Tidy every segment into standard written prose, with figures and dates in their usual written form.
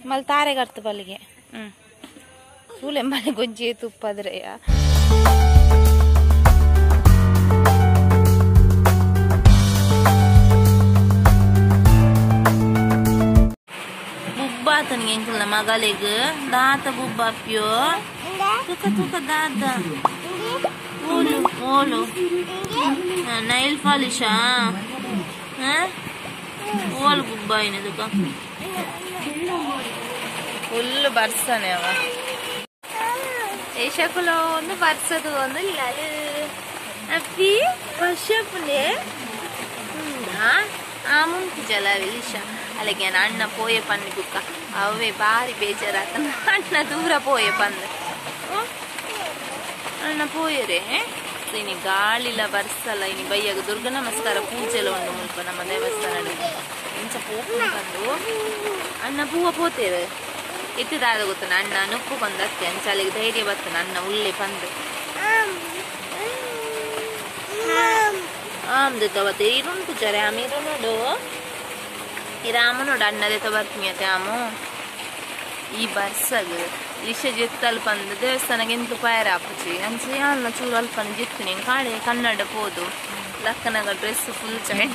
ಮಲ್ ತಾರೆ ಕರ್ತು ಬಲ್ಲಿಗೆ ಸೂಲೆ ಮನೆ ಗೊಜ್ಜಿ ತುಪ್ಪದ್ರೆಯ ಬುಬ್ಬಾತನಿಗೆ ಎಂಕಲ್ನ ಮಗಳಿಗೆ ದಾತ ಬುಬ್ಬಾಪ್ಯೋ ತುಕ ತುಕ ದಾದ ಓಲು ಓಲು ನೈಲ್ ಪಾಲಿಶಾ ಓಲು ಬುಬ್ಬ ಏನದುಕ ಫುಲ್ ಬರ್ಸನೆ ಅವ ಏಷಕುಲ ಒಂದು ಬರ್ಸದು ಒಂದು ಲಲ್ ಅಪ್ಪಿ ವರ್ಷಪುನೆ ಆಮುಂಟು ಜಲವಿಲಿಶ ಅಲ್ಲಿಗೆ ಅಣ್ಣ ಪೋಯೆ ಪನ್ನಿ ಬುಕ್ಕ ಅವೇ ಬಾರಿ ಬೇಜಾರಾತ ಅಣ್ಣ ದೂರ ಪೋಯೆ ಪಂದ ಅಣ್ಣ ಪೋಯರೆ ಇನಿ ಗಾಳಿಲ ಬರ್ಸಲ್ಲ ಇನಿ ಬೈಯಾಗ ದುರ್ಗ ನಮಸ್ಕಾರ ಪೂಜೆಲ್ಲ ಉಂಡು ಮುಲ್ಪ ನಮ್ಮ ದೇವಸ್ಥಾನ ಇಂಚ ಪೋಪು ಬಂದು ಅಣ್ಣ ಪೂವ ಪೋತೇವೆ ಇತ್ತಿದಾದ ಗೊತ್ತಾನ ಅಣ್ಣ ನುಪ್ಪು ಬಂದಕ್ಕೆ ಅಂಚಾಲಿಗೆ ಧೈರ್ಯ ಬರ್ತಾನ ಅಣ್ಣ ಉಳ್ಳೆ ಬಂದು ಆಮ್ದು ತವತ್ತೆ ಇರುಂಟು ಜರೆ ಆಮೇಲೆ ನೋಡು ಈ ರಾಮ ನೋಡು ಅಣ್ಣದೇ ಬರ್ತೀನಿ ಅತ್ತೆ ಆಮು ಈ ಬರ್ಸಗ ಇಶ ಜಿತ್ತಲ್ ಬಂದು ದೇವಸ್ಥಾನಕ್ಕೆ ಎಂಟು ಪಾಯರ ಹಾಪುಚಿ ಅಂಚೆ ಅನ್ನ ಚೂರು ಅಲ್ಪನ ಜಿತ್ತೀನಿ ಕಾಳೆ ಕನ್ನಡ ಪೋದು ಲಕ್ಕನಾಗ ಡ್ರೆಸ್ ಫುಲ್ ಚಂಡಿ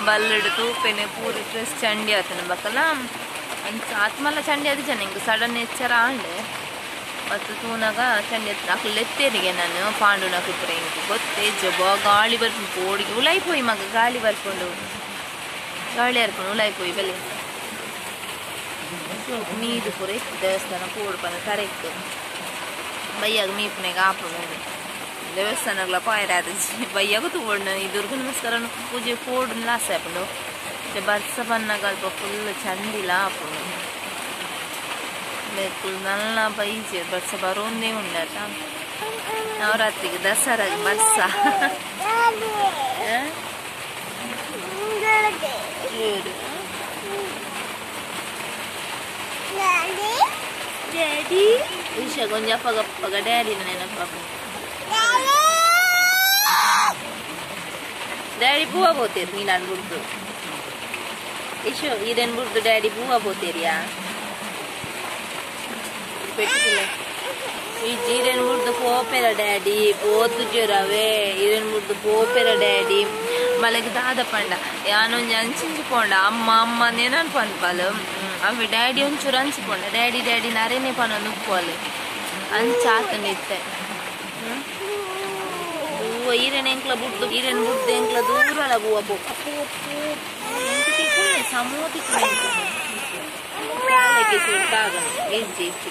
ಬಲ್ಲಡು ತೂಪೆನೆ ಪೂರ ಡ್ರೆಸ್ ಚಂಡಿ ಆತನ ಬಕ್ಕಲ್ಲ ಅಂಚ ಆತ್ಮಲ್ಲ ಚಂಡಿ ಆದ ಜನ ಹಿಂಗೆ ಸಡನ್ ಎಚ್ಚರ ಆಂಡೆ ಮತ್ತು ತೂನಾಗ ಚಂಡಿ ಅಕ್ಕಳು ಎತ್ತೇರಿಗೆ ನಾನು ಪಾಂಡುನ ಕೂತ್ರೆ ಹಿಂಗೆ ಗೊತ್ತೇ ಜಬ ಗಾಳಿ ಬರ್ಕೊಂಡು ಪೋಡಿಗೆ ಉಲಾಯ್ಪೋಯಿ ಮಗ ಗಾಳಿ ಬರ್ಕೊಂಡು ಗಾಳಿ ಹರ್ಕೊಂಡು ಉಲಾಯ್ಪೋಯಿ ಬೆಲೆ ನೀರು ಪೂರ ಇತ್ತು ದೇವಸ್ಥಾನ ಪೋಡು ಬಂದ ಕರೆಕ್ಟ್ ಬೈಯಾಗ ಮೀಪನೆಗೆ ಆಪುಂಡು ದೇವಸ್ಥಾನಗಳ ಪಾಯರ ಬೈಯಾಗ ತಗೊಂಡು ಈ ದುರ್ಗ ನಮಸ್ಕಾರ ಪೂಜೆ ಪೋಡು ಲಾಸ್ ಆಪುಂಡು ಬರ್ಸ ಬನ್ನಗಲ್ಪ ಫುಲ್ ಚಂದಿಲ್ಲ ಆಪುಂಡು ಫುಲ್ ನಲ್ಲ ಬೈಜೆ ಬರ್ಸ ಬರೋಂದೇ ಉಂಡಾತ ನವರಾತ್ರಿಗೆ ದಸರಾಗ ಬರ್ಸ ಡ್ಯಾಡಿ ವಿಷಯ ಕೊಂಚ ಅಪ್ಪಗಪ್ಪಗ ಡ್ಯಾಡಿನ ನೆನಪಾಪ ಡ್ಯಾಡಿ ಬೂವ పోతేరు ನೀನು ಅನ್ಬಿಡ್ದು ಇಶು ಇದನ್ಬಿಡ್ದು ಡ್ಯಾಡಿ ಬೂವ పోతೇರಿಯಾ పెట్టిಲ್ಲ ಈ ಜೀರೆನ್ ಮುಡ್ದು ಪೋಪೆರ ಡ್ಯಾಡಿ ಪೋತು ಜ್ವರವೇ ಇದನ್ ಮುಡ್ದು ಪೋಪೆರ ಡ್ಯಾಡಿ ಮಲಗಿ ದಾದ ಪಂಡ ಯಾನೊಂಜಿ ಅಂಚಿಂಚಿಕೊಂಡ ಅಮ್ಮ ಅಮ್ಮ ನೇನನ್ ಪಂದ್ಪಾಲು ಅವೆ ಡ್ಯಾಡಿ ಒಂಚೂರು ಅಂಚಿಕೊಂಡ ಡ್ಯಾಡಿ ಡ್ಯಾಡಿ ನರೇನೆ ಪನ ನುಪ್ಪೋಲೆ ಅಂಚಾತನಿತ್ತೆ ಬೂವ ಈರೆನ್ ಎಂಕ್ಲ ಬುಡ್ದು ಈರೆನ್ ಬುಡ್ದು ಎಂಕ್ಲ ದೂರಲ ಬೂವ ಪೋಪ ಸಮೋತಿ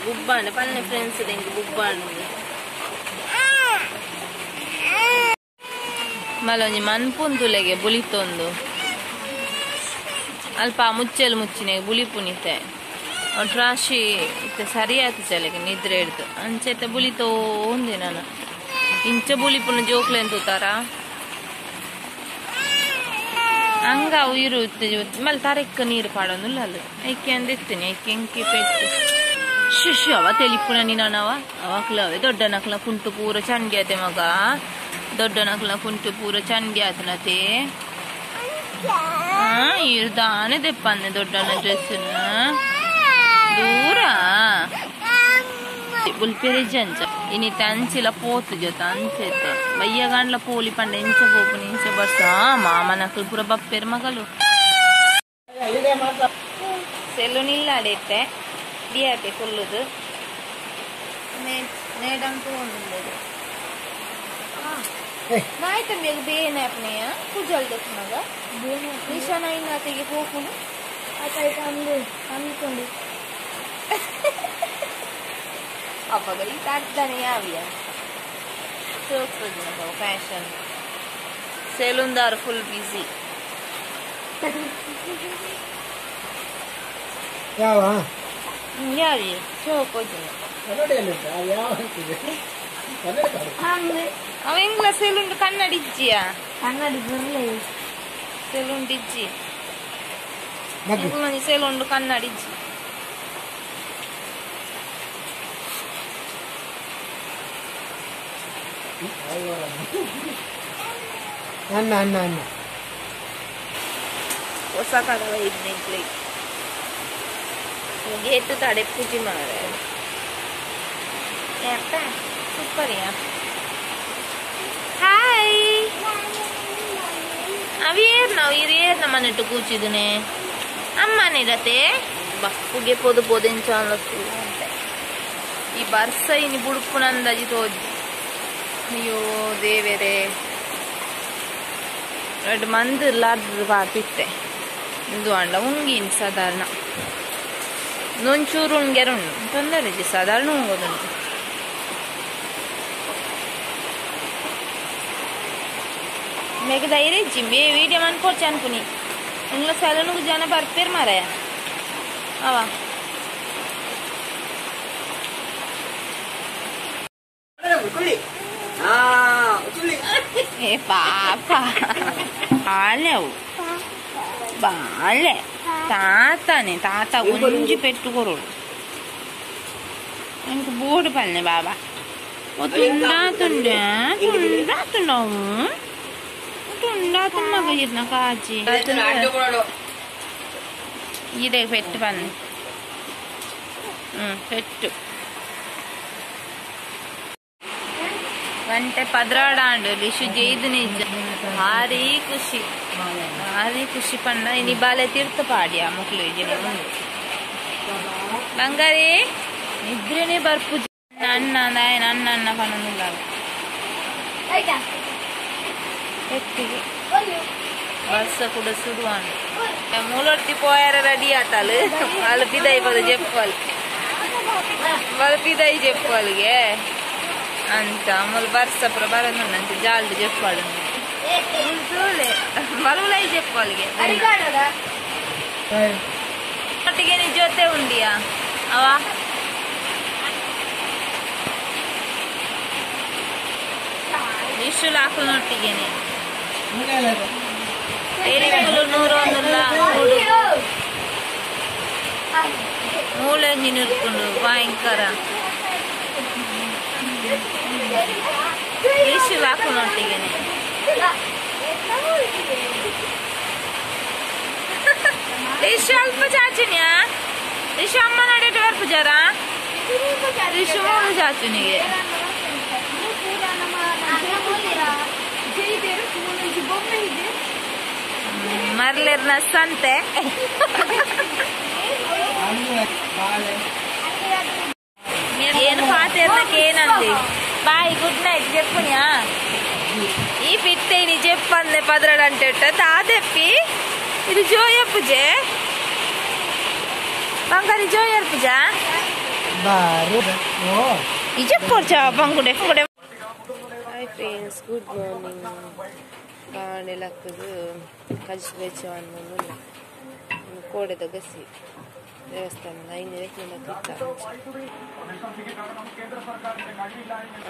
ಗುಬ್ಬಾಂಡ ಪನ್ನೆ ಫ್ರೆಂಡ್ಸ್ ಎಂಕ್ ಗುಬ್ಬಾಂಡ ಮಲೊಂಜಿ ಮನ್ಪುಂತುಲೆಗೆ ಬುಲಿತೊಂದು ಅಲ್ಪ ಮುಚ್ಚಲು ಮುಚ್ಚಿನ ಬುಲಿ ಪುನಿತೆ ರಾಶಿ ಇತ್ತೆ ಸರಿಯಾಯ್ತು ಚಲೆಗೆ ನಿದ್ರೆ ಹಿಡ್ದು ಅಂಚೆತ್ತ ಬುಲಿತೋ ಒಂದೆ ನಾನು ಇಂಚ ಬುಲಿ ಪುನ ಜೋಕ್ಲೆ ಅಂತೂತಾರ ಹಂಗ ಉಯಿರು ಮಲ್ ತರೆಕ್ಕ ನೀರು ಪಾಡೋದಿಲ್ಲ ಅಲ್ಲ ಐಕೆ ಅಂದಿರ್ತೀನಿ ಐಕೆ ಎಂಕಿ ಪೆಟ್ಟು ಶಿಶು ಅವ ತೆಲಿಪುನ ನೀನವ ಅವಕ್ಲ ಅವೇ ದೊಡ್ಡ ನಕ್ಲ ಕುಂಟು ಪೂರ ಚಂಡಿ ಆತೆ ಮಗ ದೊಡ್ಡ ನಕ್ಲ ಕುಂಟು ಪೂರ ಚಂಡಿ ಆತನತೆ ಇರ್ದಾನೆ ದೆಪ್ಪನ್ನೆ ದೊಡ್ಡನ ಡ್ರೆಸ್ನ ದೂರ ಬುಲ್ಪೆರೆ ಜಂಚ ಇನಿತ ಅಂಚಿಲ ಪೋತು ಜೊತೆ ಅಂಚೆತ್ತೆ ಬಯ್ಯಗಾಂಡ್ಲ ಪೋಲಿ ಪಂಡ ಇಂಚ ಪೋಪುನ ಇಂಚ ಬರ್ಸ ಮಾಮ ನಕಲು ಪೂರ ಬಪ್ಪೆರ್ ಮಗಲು ಸೆಲೂನ್ ಇಲ್ಲ ಅಡೆತ್ತೆ ಡಿಯಾಟೆ ಫುಲ್ಲುದು ನೇಡಂತೂ ಒಂದು ನಾಯ್ತ ಮೇಗ ಬೇನೆ ಅಪ್ನೆಯ ಕುಜಲ್ದ ಮಗ ನಿಶಾನ ಇನ್ನಾತಿಗೆ ಹೋಗುನು ಆತಾಯ್ತು ಅಂದ್ಕೊಂಡು ಅವಾಗ ಈ ತಾಡ್ತಾನೆ ಯಾವ್ಯ ಫ್ಯಾಷನ್ ಸೆಲೂನ್ದಾರ್ ಫುಲ್ ಬಿಸಿ ಯಾವ್ಯ ಶೋಕೋಜಿನ ಅವ ಹೆಂಗ್ಲ ಸೆಲೂನ್ ಕನ್ನಡಿಜ್ಜಿಯ ಕನ್ನಡಿ ಬರ್ಲೇ ಸೆಲೂನ್ ಡಿಜ್ಜಿ ಸೆಲೂನ್ ಕನ್ನಡಿಜ್ಜಿ ಅನ್ನ ಹೊಸ ಕಡವ ಇದನ್ನೇ गेट ताड़े पूजी मारे ಸೂಪರ್ ಯಾ ಹಾಯ್ ಅವಿಯೇರ್ ನಮ್ಮನೆಟ್ಟು ಕೂಚಿದನೆ ಅಮ್ಮನಿರತೆ ಬಕ್ಕುಗೆ ಪೊದು ಪೊದೆಂಚಾಲತ್ತು ಅಂತೆ ಈ ಬರ್ಸ ಇನಿ ಬುಡುಪುನಂದಜಿ ತೋಜಿ ಅಯ್ಯೋ ದೇವರೇ ಎರಡು ಮಂದಿ ಲಾರ್ದು ಪಾತಿತ್ತೆ ಇದು ಅಂಡ ಉಂಗಿನ್ ಸಾಧಾರಣ ನೊಂಚೂರು ಉಂಗೆರುಂಡು ತೊಂದರೆ ಸಾಧಾರಣ ಉಂಗೋದುಂಟು मेरे धैर्य जिम्मे वीडियो मन को चनपुनी इन लोग सैलून को जाना पर फिर मारा है आवा ए पापा बाले बाले ताता ने ताता गुंजी पेट्टू करो इनको बोर्ड पलने बाबा वो तुंडा तुंडा तुंडा तुंडा tunna gayirna kaji ide pettu panni pettu gante padradandu lishu jeiduni bhari kushi panna ini bale tirtha paadiya muklu ijene bangare nidrene barpu nanna kanunilla aita bus కూడా సుడువాను మూలొట్టి పోయారు రెడీ అతాలు వాళ్ళు పిదాయి పద చెప్పాలి వాళ్ళు పిదాయి చెప్పాలి అంత అమ్మలు బర్స బరంత జాలు చెప్పాలి చూలే బలులై చెప్పాలి ಒಟ್ಟಿಗೆ నీ ಜೊತೆ ಉಂಡಿಯಾ ಅವಾ ಇಷ್ಟು ಲಾಕುನೊಟ್ಟಿಗೆನೆ ಮೂಳೆ ನಿನ್ಕೊಂಡು ಭಯಂಕರ ಇಷ್ಟು ಲಾಕುನೊಟ್ಟಿಗೆನೆ ರಿಶು ಅಲ್ಪ ಚಾಚುನಿಯಾ ರಿಶು ಅಮ್ಮ ನಡೆಯಟ್ಟು ಬರ್ಪು ಜರ ರಿಶು ಮೂಳು ಚಾಚುನಿಗೆ ಮರ್ಲೇರ್ನ ಸಂತೆ ಏನು ಪಾತೇರ್ನಕ್ಕೆ ಏನಂದಿ ಬಾಯ್ ಗುಡ್ ನೈಟ್ చెప్పునియా ఈ పిట్టే నీ చెప్పందే పదరడంటే తాదెప్పి ఇది జోయర్ పూజే బంగారి జోయర్ పూజ ఇది చెప్పొచ్చా బంగుడే ఫుడే ಹಾಯ್ ಫ್ರೆಂಡ್ಸ್ ಗುಡ್ ಮಾರ್ನಿಂಗ್ ಕಾಣೆಲಕ್ಕದು ಕಜ್ಜಿ ಬೆಚ್ಚವನ್ನು ಕೋಡೆದ ಗಸಿ ದೇವಸ್ಥಾನದ ಐನೂರಕ್ಕಿಂತ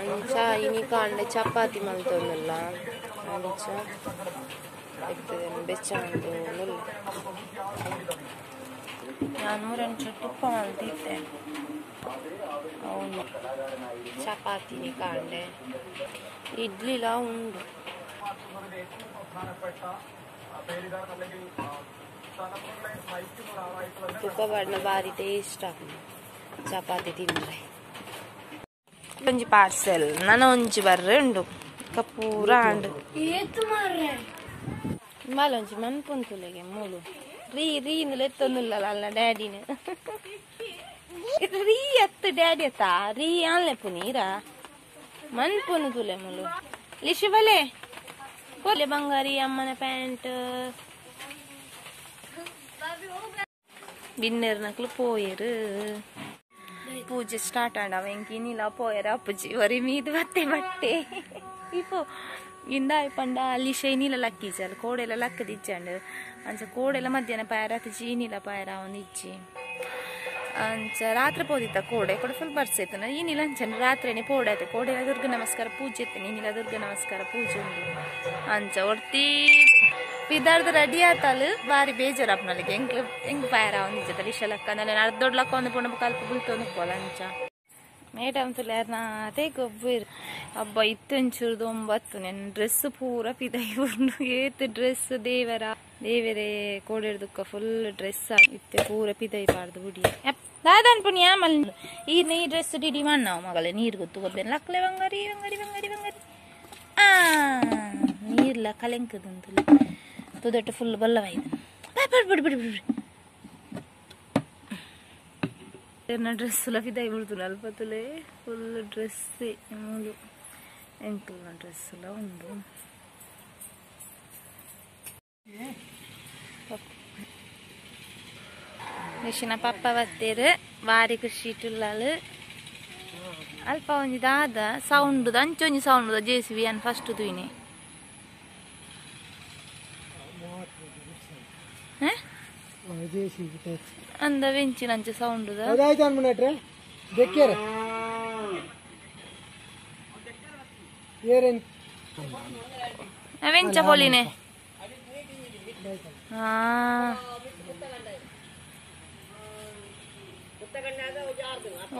ಅಂಚ ಇನಿ ಕಾಂಡೆ ಚಪಾತಿ ಮಲ್ತೊಂದಲ್ಲ ಅಂಚ ಇರ್ತದೆ ಬೆಚ್ಚಂದು ನುಲ್ಲ ನಾನು ರಂಚು ತುಪ್ಪ ಮಲ್ತಿದ್ದೆ అవును చపాతీని కాండే ఇడ్లీలా ఉండు ತುಪ್ಪಬಣ್ಣ ಭಾರಿ ಟೇಸ್ಟ್ ಚಪಾತಿ ತಿಂದ್ರೆ ಒಂಜಿ ಪಾರ್ಸೆಲ್ ನನ್ನ ಒಂಜಿ ಬರ್ರೆ ಉಂಡು ಪೂರ ಅಂಡು ಮಲೊಂಜಿ ಮನ್ಪುಂತುಲೆಗೆ ಮೂಲು ರೀ ಇಂದುಲು ಎತ್ತೊಂದುಲ್ಲ ಅಲ್ಲ ಡ್ಯಾಡಿನ ರೀ ಎತ್ತು ಡ್ಯಾಡಿ ಎತ್ತ ರೀ ಅಲ್ಲೇ ಪುನೀರಾ ಮನ್ಪುನು ತುಲೆ ಮುಲು ಲಿಶು ಬಲೆ ಕೊಲೆ ಬಂಗಾರಿ ಅಮ್ಮನ ಪ್ಯಾಂಟ್ ಡಿನ್ನರ್ನಕ್ಲು ಪೋಯರು ಪೂಜೆ ಸ್ಟಾರ್ಟ್ ಆಂಡವ ಎಂಕಿನಿಲ್ಲ ಪೋಯರ ಅಪ್ಪುಜಿ ವರಿ ಮೀದು ಬಟ್ಟೆ ಇಪ್ಪು ಇಂದಾಯ್ ಪಂಡ ಲಿಶ ನೀಲ ಲಕ್ಕಿಜಲ್ ಕೋಡೆಲ್ಲ ಲಕ್ಕದಿಚ್ಚಂಡು ಅಂಚ ಕೋಡೆಲ್ಲ ಮಧ್ಯಾಹ್ನ ಪಾಯರ ಚೀನಿಲ ಪಾಯರ ಒಂದು ಇಚ್ಚಿ ಅಂಚ ರಾತ್ರಿ ಪೋದಿತ್ತ ಕೋಡೆ ಫುಲ್ ಬರ್ಸೈತನ ಏನಿಲ್ಲ ಅಂಚನ ರಾತ್ರಿನೇ ಪೋಡಾಯ್ತು ಕೋಡೆಲ್ಲ ದುರ್ಗ ನಮಸ್ಕಾರ ಪೂಜೆ ಇತ್ತು ನೀನಿಲ್ಲ ದುರ್ಗ ನಮಸ್ಕಾರ ಪೂಜೆ ಉಂಡು ಅಂಚ ಒಡ್ತಿ ಪಿದಾರ್ದು ರೆಡಿ ಆತಲು ಬಾರಿ ಬೇಜಾರಪ್ಪನಲ್ಲಿಗೆ ಹೆಂಗ್ ಪಾಯರ ಒಂದಿದ್ದಲ್ಲ ಇಷ್ಟ ಲಕ್ಕ ನಾನು ಅರ್ಧ ದೊಡ್ಡ ಲಕ್ಕ ಒಂದು ಪುಣ್ಣ ಕಲ್ಪ ಬೀಳ್ತೊಂದು ಪೋಲ ಅಂಚ ಮೇಡಮ್ ತುಲ್ಯಾರ ಅದೇ ಗೊಬ್ಬರ ಹಬ್ಬ ಇತ್ತಂಚೂರ್ದು 9 ನೆನ್ ಡ್ರೆಸ್ ಪೂರ ಪಿದಾಯಿ ಉಂಡು ಏತ್ ಡ್ರೆಸ್ ದೇವರೇ ಕೋಡೆಡ್ದುಕ್ಕ ಫುಲ್ ಡ್ರೆಸ್ ಆಗಿತ್ತೆ ಪೂರ ಪಿದಾಯಿ ಪಾಡ್ದು ಬುಡಿ ದಾದನ್ ಪುಣ್ಯ ಮಲ್ ಈ ಡ್ರೆಸ್ ಡಿಡಿ ಮಾಡ್ನಾವ್ ಮಗಳೇ ನೀರ್ ಗೊತ್ತು ಗೊತ್ತೇನು ಲಕ್ಲೆ ಬಂಗಾರಿ ಬಂಗಾರಿ ಬಂಗಾರಿ ಬಂಗಾರಿ ನೀರ್ಲ ಕಲೆಂಕದಂತಲ್ಲ ತುದಟ್ಟು ಫುಲ್ ಬಲ್ಲವಾಯ್ತು ಬಿಡಿ ಬಿಡಿ ಬಿಡಿ ड्रेस फिदाई बिड़तुल अल्पतुले फुल ड्रेस मूलु ಎಂಕಲ್ ಡ್ರೆಸ್ ಎಲ್ಲ ಉಂಡು ನಿಶಿನ ಪಪ್ಪ ಬತ್ತೇರು ಬಾರಿ ಖುಷಿ ಇಟ್ಟುಲ್ಲಾಳು ಅಲ್ಪ ಒಂಜಿ ದಾದ ಸೌಂಡ್ ಅಂಚೊಂಜಿ ಸೌಂಡ್ ಜೆಸಿಬಿ ಅನ್ ಫಸ್ಟ್ ತುಯಿನಿ ಅಂದ ವೆಂಚಿನಂಚ ಸೌಂಡ್ ವೆಂಚ ಪೋಲಿನೆ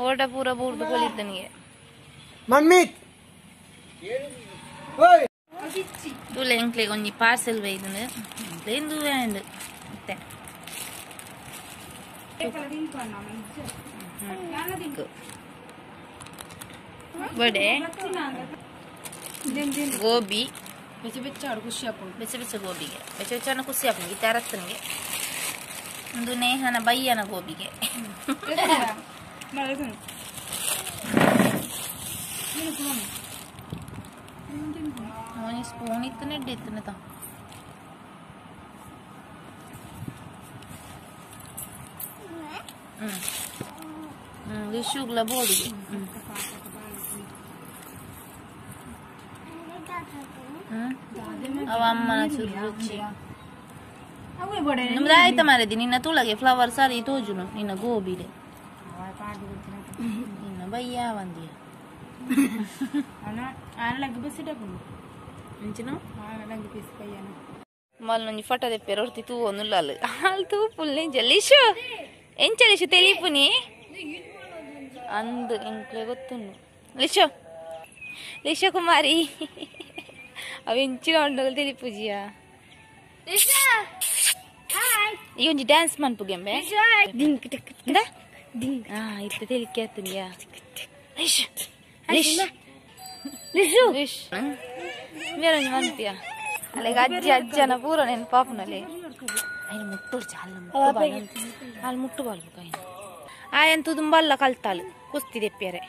ಓಟ ಪೂರ ಬೂರ್ದು ಪೋಲಿದ್ದನಿಗೆ ಮಮ್ಮಿ ತುಲೆ ಎಂಕ್ಲೆಗೆ ಒಂಜಿ ಪಾರ್ಸೆಲ್ ಬೈದು ಎಂಕ್ಲೆಂದು ವ್ಯಾಂಡ್ ಮತ್ತೆ ಬಡೆ ಗೋಬಿ ಬೆಚ್ಚ ಬೆಚ್ಚ ಖುಷಿ ಹಾಕೊಂಡು ಬೆಚ್ಚ ಬೆಚ್ಚ ಗೋಬಿಗೆ ಬೆಚ್ಚ ಬೆಚ್ಚನ ಖುಷಿ ಹಾಕೊಂಡು ಈ ತರತ್ತನಿಗೆ ಒಂದು ನೇಹನ ಬಯ್ಯನ ಗೋಬಿಗೆ ಸ್ಪೂನ್ ಇತ್ತು ನೆಡ್ಡಿ ಇತ್ತು ತಾ ವಿಶುಗ್ಲ ಬೋಡಿಗೆ ಅವ ಅಮ್ಮನ ಚೂರು ರುಚಿ ನಿಮ್ದು ಆಯ್ತಾ ಮಾರದಿ ನಿನ್ನ ತುಳಗೆ ಫ್ಲವರ್ ಸಾರಿ ತೋಜುನು ನಿನ್ನ ಗೋಬಿಡೆ ನಿನ್ನ ಬಯ್ಯ ಒಂದಿಯ ಮಲ್ಲೊಂಜಿ ಫೋಟೋ ತೆಪ್ಪೇರು ಹೊರ್ತಿ ತೂ ಒಂದುಲ್ಲಾಲು ಹಾಲು ತೂ ಫುಲ್ ಎಂಚಲಿಶು ಎಂಚಲಿಶು ತೆಲಿಪುನಿ ಅಂದು ಎಂಕ್ಲೆ ಗೊತ್ತುಂಡು ಲಿಶು ಲಿಶ ಕುಮಾರಿ ಅವ ಎಂಚಿನ ಉಂಡಲು ತೆಲಿಪುಜಿಯ ಈ ಒಂಜಿ ಡ್ಯಾನ್ಸ್ ಮನ್ಪುಗೆಂಬೆ ಇತ್ತ ತೆಲಿಕೆ ಆತನಿಯ ಲಿಶು ಲಿಶು ಲಿಶು ಲಿಶ್ ಬೇರೊಂಜಿ ಮನ್ಪಿಯ ಅಲ್ಲಿಗೆ ಅಜ್ಜನ ಪೂರ ನೆನ್ ಪಾಪನಲ್ಲಿ ఆయన ముట్టుడు చాలా వాళ్ళు ముట్టుకోవాలి ఆయన ఆయన తుంబల్ల కలుతాలు కుస్తీ తెప్పారే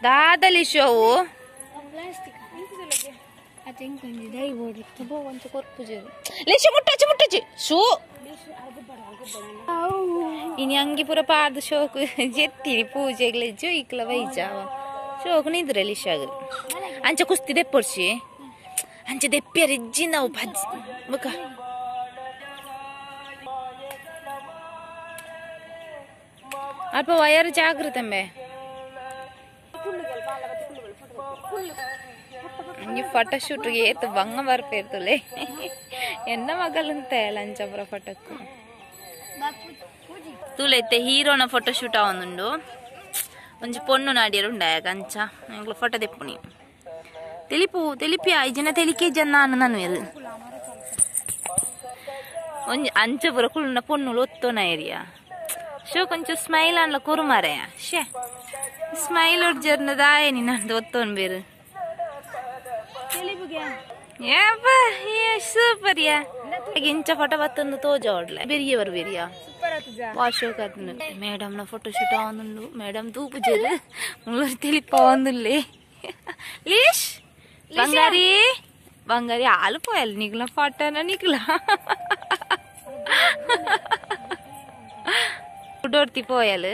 దాదలి షోవు ముట్టచ్చు షూ ఇని అంగి ಪೂರ ಪಾರ್ದು ಶೋಕು ಜೆತ್ತಿರಿ ಪೂಜೆಗ್ಲೆಜ್ಜು ಇಕ್ಲ ವೈಜಾವ ಶೋಕು ನಿದ್ರೆ ಲಿಶಾಗ ಅಂಚ ಕುಸ್ತಿ ದೆಪ್ಪೊಡ್ಸಿ ಅಂಚ ದೆಪ್ಪ್ಯಾರ ಇಜ್ಜಿಂದಾವು ಭಜ್ಜಿ ಬಕ ಅಲ್ಪ ವಯರ್ ಜಾಗೃತಂಬೆ ಈ ಫೋಟೋ ಶೂಟ್ಗೆ ಏತು ಬಂಗ ಬರ್ಪೇರ್ತಲೆ ಎನ್ನ ಮಗಲಂತೆ ಲಂಚಪುರ ಫೋಟೋಕ್ಕು ತೂಲೈತೆ ಹೀರೋನ ಫೋಟೋ ಶೂಟ್ ಆವೊಂದುಂಡು ಒಂಜಿ ಪೊಣ್ಣು ನಾಡಿಯರು ಉಂಡಾಯ ಕಂಚ ಎಂಕ್ಲು ಫೋಟೋ ತೆಪ್ಪುನಿ తెలిపి ఐజన తెలికే జన్న అన్నను వేరు ಒಂಜಿ ಅಂಚ ಪುರ ಕುಳ್ಳ ಪೊಣ್ಣುಲು ಒತ್ತೋನ ಏರಿಯಾ ಶೋ ಕೊಂಚ ಸ್ಮೈಲ್ ಅನ್ಲ ಕೊರುಮಾರೆಯ ಶೇ ಸ್ಮೈಲ್ ಒಡ್ಜರ್ನದಾಯ ನಿನ್ನಂದು ಒತ್ತೋನ್ ಬೇರು ಸೂಪರ್ ಯಾ ಇಂಚ ಫೋಟೋ ಬತ್ತೊಂದು ತೋಜ ಹೊಡ್ಲೆ ಬೆರಿಯವರು ಬೆರಿಯಾ ವಾಶ್ ಮೇಡಮ್ ನ ಫೋಟೋ ಶೂಟ್ ಆವೊಂದುಂಡು ಮೇಡಮ್ ತೂಪು ಜೇರು ಮುಳ್ಳೂರು ತಿಳಿಪ ಆವೊಂದುಲ್ಲೆ ಲಿಶ್ ಬಂಗಾರಿ ಬಂಗಾರಿ ಹಾಲು ಪೋಯಲ್ ನಿಗ್ಲ ಫೋಟೋನ ನಿಗ್ಲ ಉಡೋರ್ತಿ ಪೋಯಲ್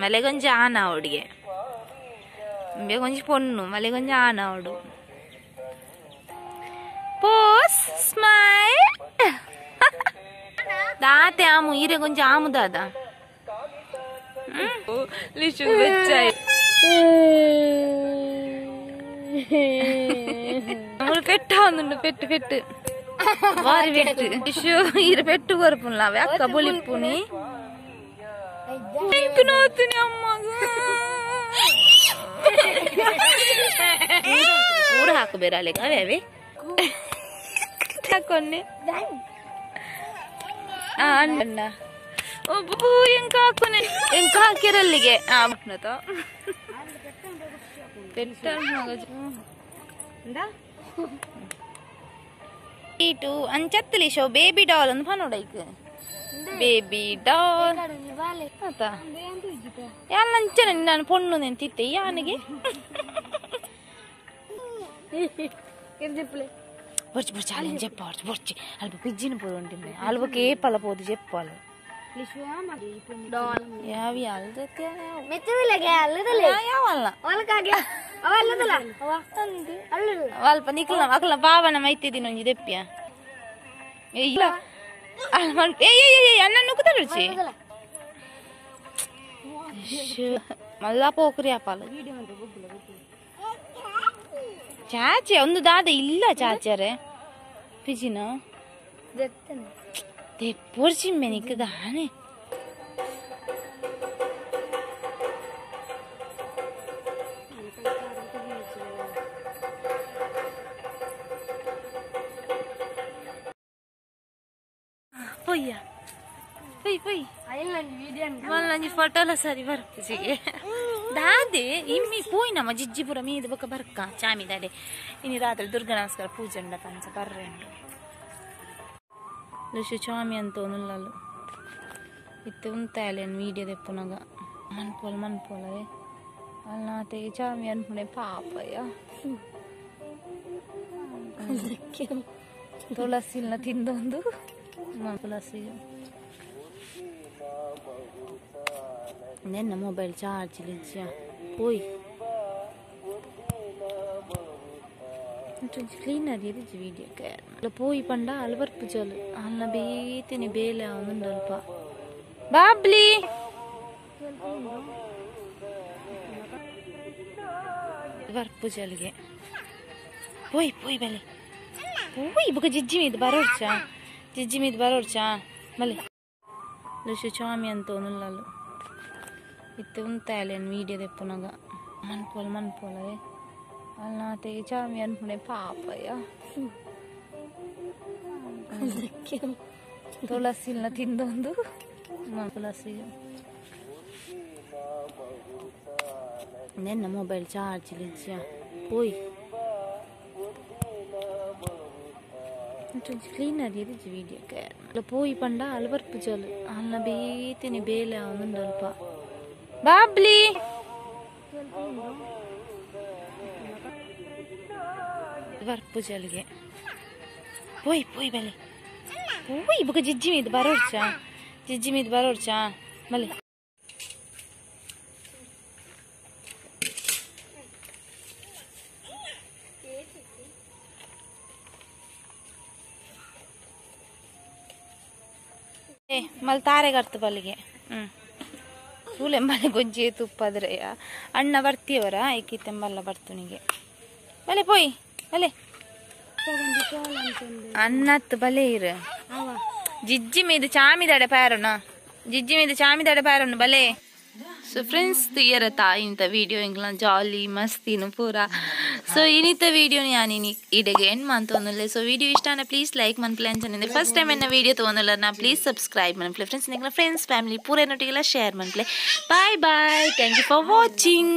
ಮಲೆಗೊಂಜಿ ಆನ ಅವಡಿಗೆ ಬೇಗೊಂಜಿ ಪೊಣ್ಣು ಮಲೆಗೊಂಜಿ ಆನ ಅವಡು ಪೋಸ್ ಸ್ಮೈಲ್ दाते आमु इरे కొంచెం आमु दादा लिशु बच्चाई అమలు పెట్టా ఉండు పెట్టు పెట్టు వారి పెట్టు లిషు ఇరు పెట్టు కొరపులా అక్క బొలిప్పుని नोतनी अम्मा पूरा हाक बेराले का वे ताकोन्ने ಅಣ್ಣ ಒಬ್ಬ ಎಂಕ ಹಾಕೋನೆ ಎಂಕ ಹಾಕಿರಲ್ಲಿಗೆ ಬಿಟ್ನತ ಪೆಟ್ಟರ್ ಮಗಜ ಈಟು ಅಂಚತ್ತಲಿ ಶೋ ಬೇಬಿ ಡಾಲ್ ಅಂತ ಪನೋಡೈಕ್ ಬೇಬಿ ಡಾಲ್ ಆತ ಯಾನ್ ಅಂಚನೆ ನಾನು ಪೊಣ್ಣು ನೆಂತಿತ್ತೆ ಯಾನಿಗೆ బొచ్చి బొచ్చి వాళ్ళని చెప్పవచ్చు బొచ్చి అల్ప పిజ్జిని పోదు ఉంటుంది అల్పకి ఏ పల పోదు చెప్పాలి యావి అల్దతే వాళ్ళ నీకుల అకల బావన మైతే నొంజి తెప్పియా అన్న నుక్కుతా రుచి మళ్ళా పోకురి ఆపాలి ಚಾಚೆ ಒಂದು ದಾದ ಇಲ್ಲ ಚಾಚಾರೆ ಪಿಜಿನ ತೆಪ್ಪೋರ್ಚಿ ಮೆನಿಕ ದಾನೆ ಪೊಯ್ಯ ಪೊಯ್ ಪೊಯ್ ಮಲ್ಲಂಜಿ ಫೋಟೋಲ ಸರಿ ಬರ್ಪಿಸಿಗೆ दादे इम्मी पोई नम जिज्जिपुर मीद बक बर्का चामी दादे इनी रात्रि दुर्गा नमस्कार पूजंड पंच पर्रेंड लुशु चामी अंतोनुल्लालु इत्ते उंतालेन वीडियो देपुनग मनपोलवे अल्नाते चामी अन्पुने पापय तुलसिल्न तिंदोंदु तुलसी ನನ್ನ ಮೊಬೈಲ್ ಚಾರ್ಜ್ ಲಿಜ್ಜಾ ಪೋಯ್ ಕ್ಲೀನರ್ ಇರಿಜಿ ವಿಡಿಯೋಕ್ಕೆ ಅಲ್ಲ ಪೋಯ್ ಪಂಡ ಅಲ್ವರ್ಪು ಜೋಲು ಅಲ್ಲ ಬೇತಿನಿ ಬೇಲೆ ಅವನುಂಡಲ್ಪ ಬಾಬ್ಲಿ ವರ್ಪು ಜೋಲಿಗೆ ಪೋಯ್ ಪೋಯ್ ಬಲೆ ಪೋಯ್ ಬುಕ ಜಿಜ್ಜಿ ಮೀದ್ ಬರೋಡ್ಚಾ ಮಲೆ ಲುಶು ಚಾಮಿ ಅಂತೋನುಲ್ಲಾಲು इत्ते उंतालेन वीडियो देपुनग मनपोलवे अल्नाते चामी अन्पुने पापय तुलसिल्न तिंदोंदु तुलसी ನನ್ನ ಮೊಬೈಲ್ ಚಾರ್ಜ್ ಲಿಜ್ಜಾ ಪೋಯ್ ಕ್ಲೀನರ್ ಇರಿಜಿ ವಿಡಿಯೋಕ್ಕೆ ಅಲ್ಲ ಪೋಯ್ ಪಂಡ ಅಲ್ವರ್ಪು ಜೋಲು ಅಲ್ಲ ಬೇತಿನಿ ಬೇಲೆ ಅವನುಂಡಲ್ಪ ಬಾಬ್ಲಿ ವರ್ಪು ಜಲ್ಗೆ ಪೋಯ್ ಪೋಯ್ ಬಲೆ ಪೋಯ್ ಬುಕ ಜಿಜ್ಜಿ ಮೀದ್ ಬರೋಡ್ಚಾ ಮಲೆ ಮಲ್ ತಾರೆ ಗರ್ತ ಬಲಿಗೆ ಸೂಲೆಂಬಲೆ ಗೊಜ್ಜಿ ತುಪ್ಪದ್ರೆಯ ಅಣ್ಣ ಬರ್ತೀವರ ಐಕಿತ್ತೆಂಬಲ್ಲ ಬರ್ತುನಿಗೆ ಬಲೆ ಪೋಯ್ ಬಲೆ ಅನ್ನತ್ ಬಲೆ ಇರು ಜಿಜ್ಜಿ ಮೀದು ಚಾಮಿದಾಡೆ ಪ್ಯಾರನು ಬಲೆ सो फ्रेंड्स तीयरता इंत वीडियो इंग्ला जाली मस्ती पूरा सो इनित वीडियो यानी इडेगे एंड मानतोनुल्ले सो वीडियो इष्टाना प्लीज लाइक मन प्लान चैनल फर्स्ट टाइम एन्न वीडियो तोनुल्लरना प्लीज सब्सक्राइब मन फ्रेंड्स निकला फ्रेंड्स फैमिली पूरे नोटिगला शेयर मन प्ले bye bye thank you for watching.